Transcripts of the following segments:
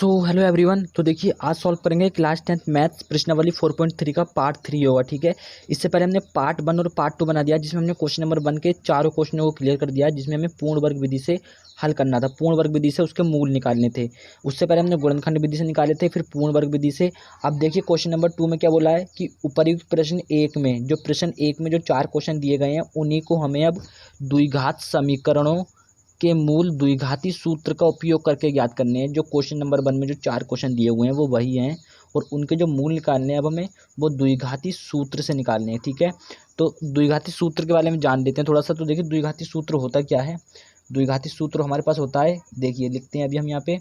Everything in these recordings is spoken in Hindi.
Hello everyone. तो देखिए आज सॉल्व करेंगे क्लास 10th मैथ्स प्रश्नावली 4.3 का पार्ट 3 होगा। ठीक है, इससे पहले हमने पार्ट 1 और पार्ट 2 बना दिया, जिसमें हमने क्वेश्चन नंबर 1 के चारों क्वेश्चनों को क्लियर कर दिया, जिसमें हमें पूर्ण वर्ग विधि से हल करना था। पूर्ण वर्ग विधि से उसके मूल निकालने थे। उससे पहले हमने गुणनखंड विधि से निकाले थे, फिर पूर्ण वर्ग विधि से। अब देखिए क्वेश्चन नंबर 2 में क्या बोला है कि उपर्युक्त प्रश्न 1 में जो 4 क्वेश्चन दिए गए हैं, उन्हीं को हमें अब द्विघात समीकरणों के मूल द्विघाती सूत्र का उपयोग करके ज्ञात करने हैं। जो क्वेश्चन नंबर 1 में जो 4 क्वेश्चन दिए हुए हैं वो वही हैं, और उनके जो मूल निकालने हैं अब हमें वो द्विघाती सूत्र से निकालने हैं। ठीक है, तो द्विघाती सूत्र के बारे में जान लेते हैं थोड़ा सा। तो देखिए द्विघाती सूत्र होता क्या है। द्विघाती सूत्र हमारे पास होता है, देखिए लिखते हैं अभी हम यहाँ पे।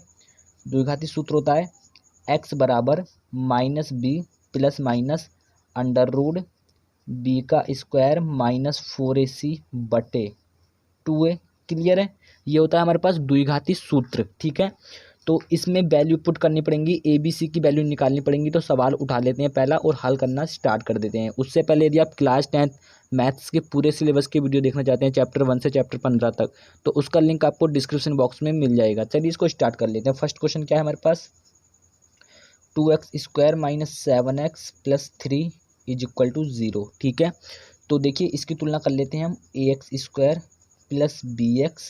द्विघाती सूत्र होता है x बराबर minus B plus minus under root B का स्क्वायर माइनस 4ac बटे 2a। क्लियर है, ये होता है हमारे पास द्विघाती सूत्र। ठीक है, तो इसमें वैल्यू पुट करनी पड़ेंगी, ए बी सी की वैल्यू निकालनी पड़ेंगी। तो सवाल उठा लेते हैं पहला और हल करना स्टार्ट कर देते हैं। उससे पहले यदि आप क्लास 10th मैथ्स के पूरे सिलेबस की वीडियो देखना चाहते हैं चैप्टर 1 से चैप्टर 15 तक, तो उसका लिंक आपको डिस्क्रिप्शन बॉक्स में मिल जाएगा। चलिए इसको स्टार्ट कर लेते हैं। फर्स्ट क्वेश्चन क्या है हमारे पास, 2x square minus 7x plus 3 is equal to 0। ठीक है, तो देखिए इसकी तुलना कर लेते हैं हम। ax square plus B X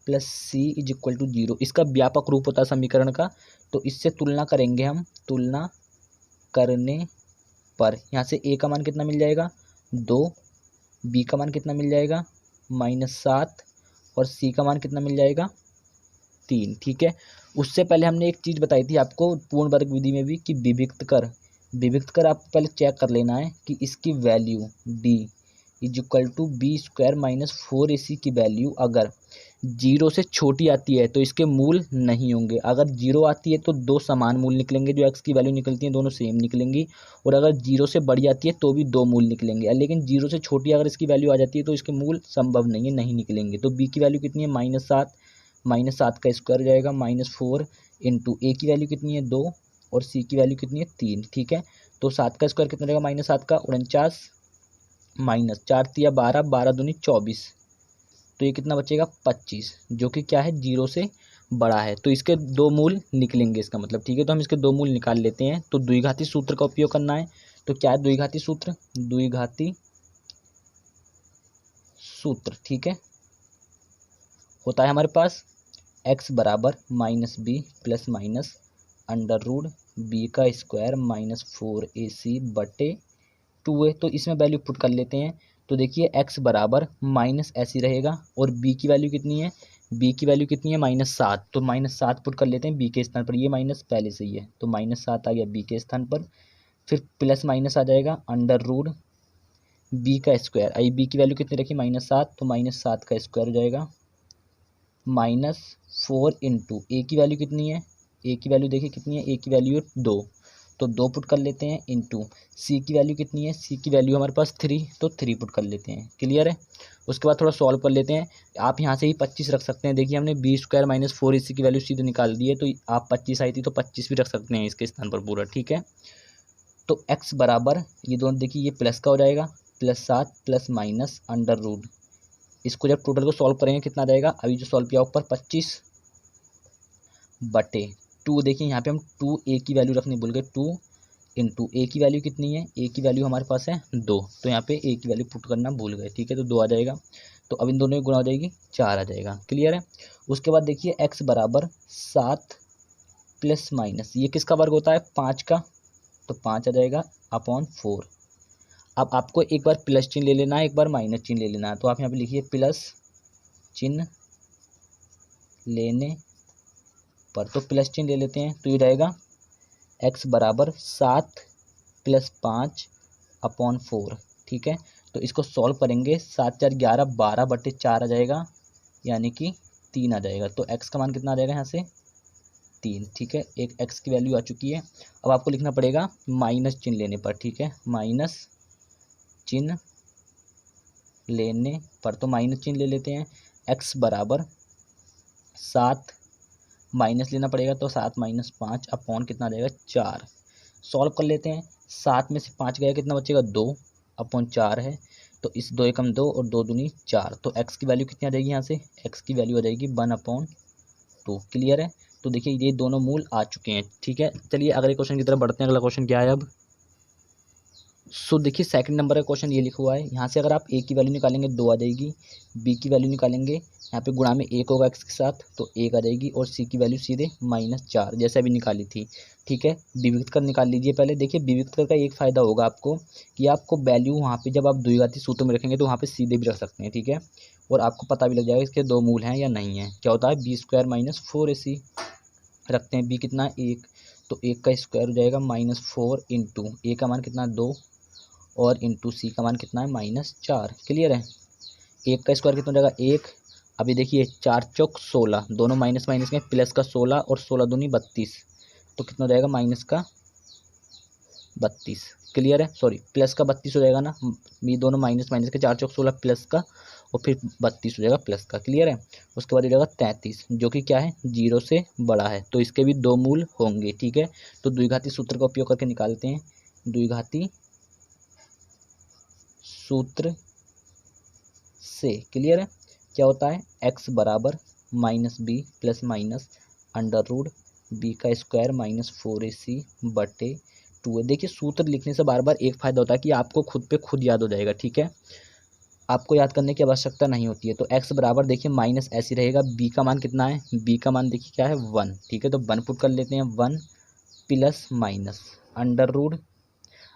plus C is equal to 0, इसका व्यापक रूप होता है समीकरण का। तो इससे तुलना करेंगे हम। तुलना करने पर यहाँ से a का मान कितना मिल जाएगा 2, b का मान कितना मिल जाएगा -7, और c का मान कितना मिल जाएगा 3। ठीक है, उससे पहले हमने एक चीज़ बताई थी आपको पूर्ण वर्ग विधि में भी कि विभक्त कर आपको पहले चेक कर लेना है कि इसकी value d is equal to B square minus 4ac की वैल्यू अगर 0 से छोटी आती है तो इसके मूल नहीं होंगे। अगर 0 आती है तो दो समान मूल निकलेंगे, जो x की वैल्यू निकलती है दोनों सेम निकलेंगी। और अगर 0 से बड़ी आती है तो भी दो मूल निकलेंगे, लेकिन 0 से छोटी अगर इसकी वैल्यू आ जाती है तो इसके मूल संभव नहीं है, नहीं निकलेंगे। तो b की वैल्यू कितनी है -7 का स्क्वायर हो जाएगा -4 इंटू ए की वैल्यू कितनी है 2 और सी की वैल्यू कितनी है 3। ठीक है, तो 7 का स्क्वायर कितना रहेगा -7 का 49 माइनस 4 तिया 12, 12 दूनी 24, तो ये कितना बचेगा 25, जो कि क्या है 0 से बड़ा है। तो इसके दो मूल निकलेंगे इसका मतलब। ठीक है, तो हम इसके दो मूल निकाल लेते हैं। तो द्विघाती सूत्र का उपयोग करना है। तो क्या है द्विघाती सूत्र, ठीक है, होता है हमारे पास x बराबर minus B plus minus under root B का स्क्वायर माइनस 4ac बटे 2a। तो इसमें वैल्यू पुट कर लेते हैं। तो देखिए x बराबर माइनस ऐसी रहेगा, और b की वैल्यू कितनी है -7, तो -7 पुट कर लेते हैं b के स्थान पर। ये माइनस पहले से ही है तो -7 आ गया b के स्थान पर। फिर प्लस माइनस आ जाएगा अंडर रूट b का स्क्वायर। आई b की वैल्यू कितनी रखी -7, तो -7 का स्क्वायर हो जाएगा -4 इंटू ए की वैल्यू कितनी है, ए की वैल्यू देखिए कितनी है, ए की वैल्यू 2, तो 2 पुट कर लेते हैं इंटू सी की वैल्यू कितनी है, सी की वैल्यू हमारे पास 3, तो 3 पुट कर लेते हैं। क्लियर है, उसके बाद थोड़ा सॉल्व कर लेते हैं। आप यहाँ से ही 25 रख सकते हैं। देखिए हमने बी स्क्वायर माइनस 4ac की वैल्यू सीधे निकाल दी है, तो आप 25 आई थी तो 25 भी रख सकते हैं इसके स्थान पर पूरा। ठीक है, तो x बराबर ये दोनों देखिए ये प्लस का हो जाएगा +7 प्लस माइनस अंडर रूट, इसको जब टोटल को सॉल्व करेंगे कितना रहेगा, अभी जो सॉल्व किया ऊपर 25 बटे 2। देखिए यहाँ पे हम 2a की वैल्यू रखनी भूल गए, 2 इंटू ए की वैल्यू कितनी है, ए की वैल्यू हमारे पास है 2, तो यहाँ पे ए की वैल्यू पुट करना भूल गए। ठीक है, तो 2 आ जाएगा, तो अब इन दोनों में गुणा हो जाएगी 4 आ जाएगा। क्लियर है, उसके बाद देखिए x बराबर 7 प्लस माइनस ये किसका वर्ग होता है 5 का, तो 5 आ जाएगा अपॉन 4। अब आपको एक बार प्लस चिन्ह ले लेना है, एक बार माइनस चिन्ह ले लेना है। तो आप यहाँ पे लिखिए प्लस चिन्ह लेने पर, तो प्लस चिन्ह ले लेते हैं, तो ये रहेगा x बराबर 7 प्लस 5 अपॉन 4। ठीक है, तो इसको सॉल्व करेंगे, 7 4 11, 12 बटे 4 आ जाएगा, यानी कि 3 आ जाएगा। तो x का मान कितना आ जाएगा यहाँ से 3। ठीक है, एक x की वैल्यू आ चुकी है। अब आपको लिखना पड़ेगा माइनस चिन्ह लेने पर। ठीक है, माइनस चिन्ह लेने पर, तो माइनस चिन्ह ले लेते हैं। x बराबर 7 माइनस लेना पड़ेगा, तो 7 माइनस 5 अपॉन कितना आ जाएगा 4। सॉल्व कर लेते हैं, 7 में से 5 गया कितना बचेगा 2 अपॉन 4 है, तो इस 2 एकम 2 और 2 दूनी 4, तो x की वैल्यू कितनी आ जाएगी यहाँ से, x की वैल्यू आ जाएगी 1/2। क्लियर है, तो देखिए ये दोनों मूल आ चुके हैं, ठीक है। चलिए अगले क्वेश्चन की तरफ बढ़ते हैं। अगला क्वेश्चन क्या है अब। सो देखिए सेकंड नंबर का क्वेश्चन ये लिखा हुआ है, यहाँ से अगर आप ए की वैल्यू निकालेंगे 2 आ जाएगी, बी की वैल्यू निकालेंगे यहाँ पे गुणा में 1 होगा एक्स के साथ तो 1 आ जाएगी, और सी की वैल्यू सीधे -4 जैसे अभी निकाली थी, ठीक है। विविक्त कर निकाल लीजिए पहले। देखिए विविक्त कर का एक फ़ायदा होगा आपको कि आपको वैल्यू वहाँ पे जब आप द्विघाती सूत्र में रखेंगे तो वहाँ पे सीधे भी रख सकते हैं, ठीक है। और आपको पता भी लग जाएगा इसके दो मूल हैं या नहीं है। क्या होता है b² - 4ac रखते हैं, बी कितना है 1, तो 1 का स्क्वायर हो जाएगा -4 इंटू ए का मान कितना 2 और इंटू सी का मान कितना है -4। क्लियर है। 1 का स्क्वायर कितना हो जाएगा 1। अभी देखिए 4 चौक 16, दोनों माइनस माइनस में, प्लस का 16 और 16 दूनी 32, तो कितना हो जाएगा माइनस का 32। क्लियर है। सॉरी प्लस का 32 हो जाएगा ना, ये दोनों माइनस माइनस के, 4 चौक 16 प्लस का और फिर 32 हो जाएगा प्लस का। क्लियर है। उसके बाद हो जाएगा 33 जो कि क्या है 0 से बड़ा है, तो इसके भी दो मूल होंगे, ठीक है। तो द्विघाती सूत्र का उपयोग करके निकालते हैं। द्विघाती सूत्र से क्लियर है क्या होता है x बराबर -b plus minus under root B का स्क्वायर -4ac बटे 2a। देखिए सूत्र लिखने से बार बार एक फ़ायदा होता है कि आपको खुद पे खुद याद हो जाएगा, ठीक है। आपको याद करने की आवश्यकता नहीं होती है। तो x बराबर देखिए माइनस ऐसे रहेगा, b का मान कितना है, b का मान देखिए क्या है 1, ठीक है। तो 1 पुट कर लेते हैं, 1 प्लस माइनस अंडर रूट।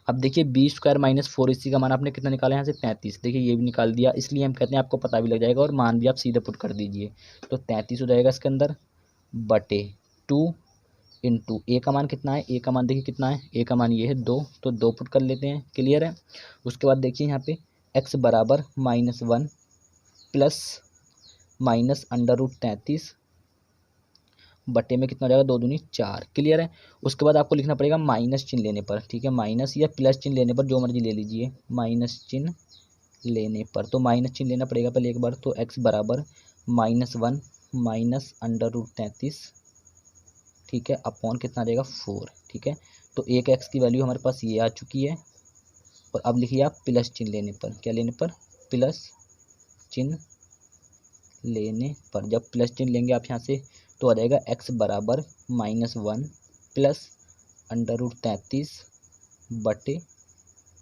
अब देखिए b² - 4ac का मान आपने कितना निकाला यहाँ से 33, देखिए ये भी निकाल दिया, इसलिए हम कहते हैं आपको पता भी लग जाएगा और मान भी आप सीधे पुट कर दीजिए। तो 33 हो जाएगा इसके अंदर बटे 2 इंटू ए का मान कितना है, ए का मान देखिए कितना है, ए का मान ये है 2, तो 2 पुट कर लेते हैं। क्लियर है। उसके बाद देखिए यहाँ पे x बराबर -1 प्लस माइनस अंडर रूट 33 बटे में कितना हो जाएगा 2 दूनी 4। क्लियर है। उसके बाद आपको लिखना पड़ेगा माइनस चिन्ह लेने पर, ठीक है। माइनस या प्लस चिन्ह लेने पर जो मर्जी ले लीजिए, माइनस चिन्ह लेने पर तो माइनस चिन्ह लेना पड़ेगा पहले एक बार। तो x बराबर -1 माइनस अंडर रूट 33, ठीक है, अपॉन कितना देगा 4, ठीक है। तो एक x की वैल्यू हमारे पास ये आ चुकी है। और अब लिखिए आप प्लस चिन्ह लेने पर, क्या लेने पर, प्लस चिन्ह लेने पर। जब प्लस चिन्ह लेंगे आप यहाँ से तो आ जाएगा x बराबर -1 प्लस अंडर रूट 33 बटे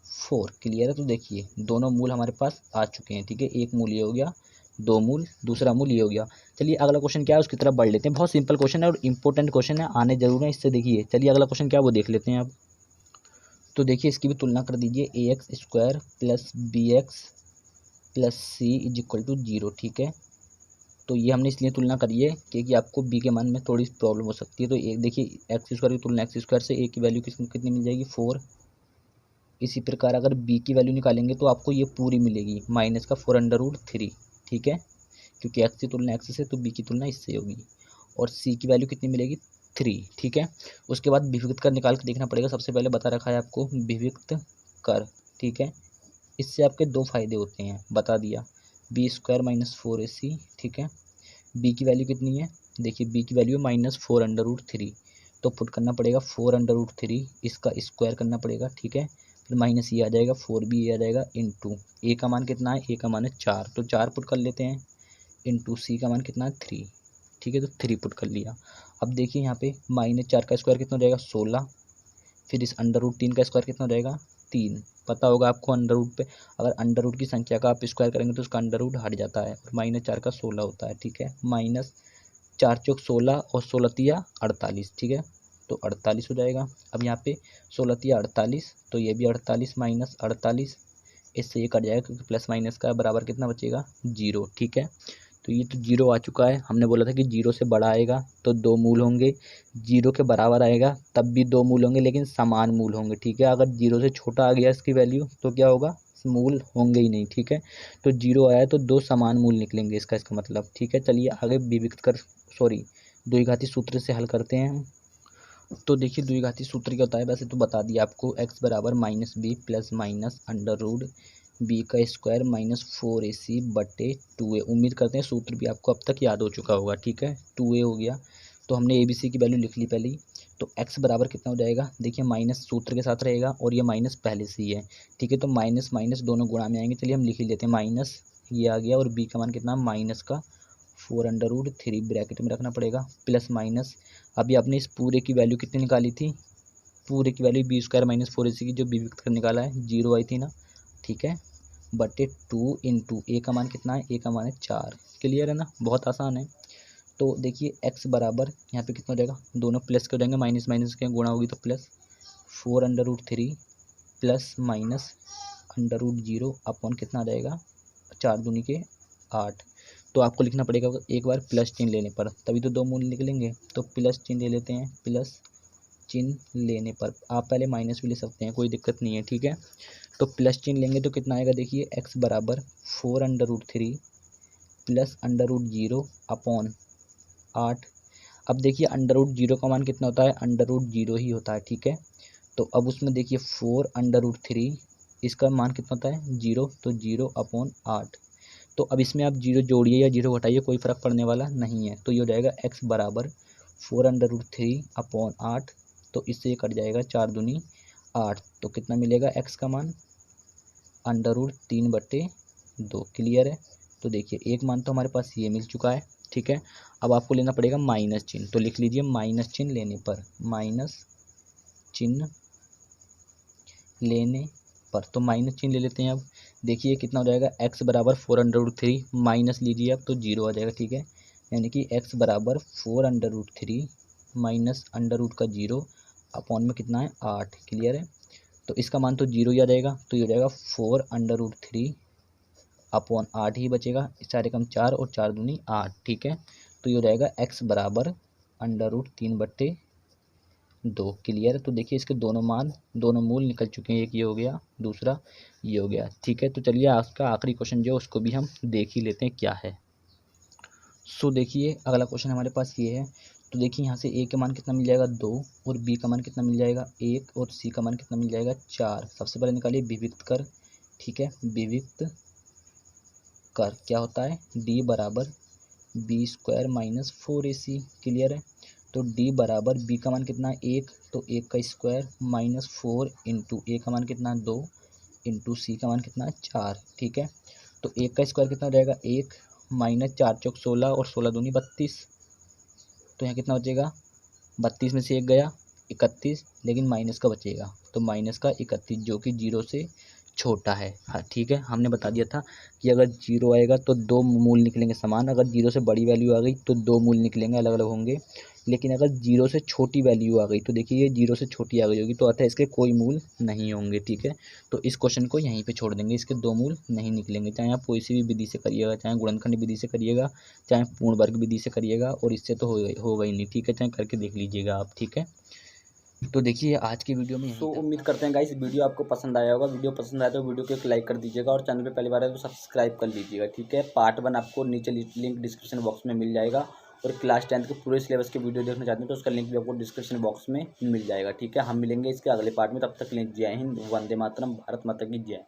4। क्लियर है। तो देखिए दोनों मूल हमारे पास आ चुके हैं, ठीक है। एक मूल ये हो गया, दो मूल, दूसरा मूल ये हो गया। चलिए अगला क्वेश्चन क्या है उसकी तरफ बढ़ लेते हैं। बहुत सिंपल क्वेश्चन है और इंपॉर्टेंट क्वेश्चन है, आने जरूर है इससे। देखिए चलिए अगला क्वेश्चन क्या है वो देख लेते हैं अब। तो देखिए इसकी भी तुलना कर दीजिए, ax² plus bx plus c is equal to 0, ठीक है। तो ये हमने इसलिए तुलना करी है क्योंकि आपको b के मान में थोड़ी प्रॉब्लम हो सकती है। तो एक देखिए x² की तुलना x² से a की वैल्यू कितनी मिल जाएगी 4। इसी प्रकार अगर b की वैल्यू निकालेंगे तो आपको ये पूरी मिलेगी माइनस का 4 अंडर रूट 3, ठीक है, क्योंकि x की तुलना x से तो b की तुलना इससे होगी। और c की वैल्यू कितनी मिलेगी 3, ठीक है। उसके बाद विविक्त कर निकाल के देखना पड़ेगा। सबसे पहले बता रखा है आपको विविक्त कर, ठीक है। इससे आपके दो फायदे होते हैं, बता दिया, b² - 4ac, ठीक है। b की वैल्यू कितनी है, देखिए b की वैल्यू -4 अंडर रूट 3, तो पुट करना पड़ेगा 4 अंडर रूट 3, इसका स्क्वायर करना पड़ेगा, ठीक है। फिर माइनस ये आ जाएगा 4 भी ये आ जाएगा इंटू ए का मान कितना है, ए का मान है 4, तो 4 पुट कर लेते हैं इंटू सी का मान कितना है 3, ठीक है। तो 3 पुट कर लिया। अब देखिए यहाँ पे -4 का स्क्वायर कितना हो जाएगा 16, फिर इस अंडर रूट 3 का स्क्वायर कितना हो जाएगा 3। पता होगा आपको अंडर रूट पे, अगर अंडर रूट की संख्या का आप स्क्वायर करेंगे तो उसका अंडर रूट हट जाता है, और -4 का 16 होता है, ठीक है। -4 चौक 16 और 16 तिया 48, ठीक है, तो 48 हो जाएगा। अब यहाँ पे 16 तिया 48, तो ये भी 48 माइनस 48, इससे ये कट जाएगा क्योंकि प्लस माइनस का बराबर कितना बचेगा 0, ठीक है। तो ये तो 0 आ चुका है। हमने बोला था कि 0 से बड़ा आएगा तो दो मूल होंगे, 0 के बराबर आएगा तब भी दो मूल होंगे, लेकिन समान मूल होंगे, ठीक है। अगर 0 से छोटा आ गया इसकी वैल्यू तो क्या होगा, मूल होंगे ही नहीं, ठीक है। तो 0 आया तो दो समान मूल निकलेंगे इसका मतलब, ठीक है। चलिए आगे विविक्त कर द्विघाती सूत्र से हल करते हैं। तो देखिए द्विघाती सूत्र क्या होता है, वैसे तो बता दिया आपको, x बराबर -b plus minus under root B का स्क्वायर -4ac बटे 2a। उम्मीद करते हैं सूत्र भी आपको अब तक याद हो चुका होगा, ठीक है। 2a हो गया, तो हमने abc की वैल्यू लिख ली पहले ही। तो x बराबर कितना हो जाएगा, देखिए माइनस सूत्र के साथ रहेगा और ये माइनस पहले से ही है, ठीक है। तो माइनस माइनस दोनों गुणा में आएंगे, चलिए हम लिख ही लेते हैं, माइनस ये आ गया और b का मान कितना -का 4√3 ब्रैकेट में रखना पड़ेगा प्लस माइनस। अभी आपने इस पूरे की वैल्यू कितनी निकाली थी, पूरे की वैल्यू b² - 4ac की जो विविक्त कर निकाला है 0 आई थी ना, ठीक है, बटे 2 इंटू ए का मान कितना है, ए का मान है 4। क्लियर है ना, बहुत आसान है। तो देखिए x बराबर यहाँ पे कितना हो जाएगा, दोनों प्लस के हो जाएंगे, माइनस माइनस के गुणा होगी तो प्लस 4√3 प्लस माइनस √0 अपॉन कितना आ जाएगा 4 दूनी के 8। तो आपको लिखना पड़ेगा एक बार प्लस चिन्ह लेने पर, तभी तो दो मूल निकलेंगे। तो प्लस चिन्ह ले लेते हैं, प्लस चिन्ह लेने पर आप पहले माइनस भी ले सकते हैं, कोई दिक्कत नहीं है, ठीक है। तो प्लस चिन्ह लेंगे तो कितना आएगा, देखिए x बराबर 4√3 प्लस √0 अपॉन 8। अब देखिए √0 का मान कितना होता है, √0 ही होता है, ठीक है। तो अब उसमें देखिए 4√3 इसका मान कितना होता है 0, तो 0 अपॉन 8। तो अब इसमें आप 0 जोड़िए या 0 घटाइए, कोई फ़र्क पड़ने वाला नहीं है। तो ये हो जाएगा x बराबर 4√3 अपॉन 8। तो इससे ये कट जाएगा 4 दूनी 8। तो कितना मिलेगा x का मान, √3/2। क्लियर है। तो देखिए एक मान तो हमारे पास ये मिल चुका है, ठीक है। अब आपको लेना पड़ेगा माइनस चिन्ह, तो लिख लीजिए माइनस चिन्ह लेने पर, माइनस चिन्ह लेने पर, तो माइनस चिन्ह ले लेते हैं। अब देखिए कितना हो जाएगा, x बराबर 4√3 माइनस लीजिए अब तो 0 आ जाएगा, ठीक है। यानी कि x बराबर 4√3 माइनस √0 अपॉन में कितना है 8। क्लियर है। तो इसका मान तो 0 ही आ जाएगा, तो ये हो जाएगा 4√3 अपॉन 8 ही बचेगा, इस सारे कम 4 और 4 दूनी 8, ठीक है। तो ये हो जाएगा x बराबर √3/2। क्लियर है। तो देखिए इसके दोनों मान, दोनों मूल निकल चुके हैं, एक ये हो गया, दूसरा ये हो गया, ठीक है। तो चलिए आज का आखिरी क्वेश्चन जो है उसको भी हम देख ही लेते हैं क्या है। सो देखिए अगला क्वेश्चन हमारे पास ये है। तो देखिए यहाँ से a का मान कितना मिल जाएगा 2 और b का मान कितना मिल जाएगा 1 और c का मान कितना मिल जाएगा 4। सबसे पहले निकालिए विविक्त कर, ठीक है। विविक्त कर क्या होता है, d बराबर b² - 4ac। क्लियर है। तो d बराबर b का मान कितना है 1, तो 1 का स्क्वायर माइनस 4 इंटू a का मान कितना है 2 इंटू c का मान कितना है 4, ठीक है। तो 1 का स्क्वायर कितना हो जाएगा 1 माइनस 4 चौक 16 और 16 दूनी 32। तो यहाँ कितना बचेगा, 32 में से 1 गया 31, लेकिन माइनस का बचेगा, तो माइनस का 31 जो कि 0 से छोटा है। हाँ ठीक है, हमने बता दिया था कि अगर 0 आएगा तो दो मूल निकलेंगे समान, अगर 0 से बड़ी वैल्यू आ गई तो दो मूल निकलेंगे अलग अलग होंगे। लेकिन अगर 0 से छोटी वैल्यू आ गई तो देखिए ये 0 से छोटी आ गई होगी, तो अतः इसके कोई मूल नहीं होंगे, ठीक है। तो इस क्वेश्चन को यहीं पे छोड़ देंगे, इसके दो मूल नहीं निकलेंगे, चाहे आप कोई सी भी विधि से करिएगा, चाहे गुणनखंड विधि से करिएगा, चाहे पूर्ण वर्ग विधि से करिएगा, और इससे तो होगा ही नहीं, ठीक है। चाहे करके देख लीजिएगा आप, ठीक है। तो देखिए आज की वीडियो में तो उम्मीद करते हैं गाइस वीडियो आपको पसंद आया होगा। वीडियो पसंद आया तो वीडियो को एक लाइक कर दीजिएगा और चैनल पे पहली बार है तो सब्सक्राइब कर लीजिएगा, ठीक है। पार्ट 1 आपको नीचे लिंक डिस्क्रिप्शन बॉक्स में मिल जाएगा, और क्लास 10 के पूरे सिलेबस के वीडियो देखना चाहते हैं तो उसका लिंक भी आपको डिस्क्रिप्शन बॉक्स में मिल जाएगा, ठीक है। हम मिलेंगे इसके अगले पार्ट में, तब तक के लिए जय हिंद, वंदे मातरम, भारत माता की जय।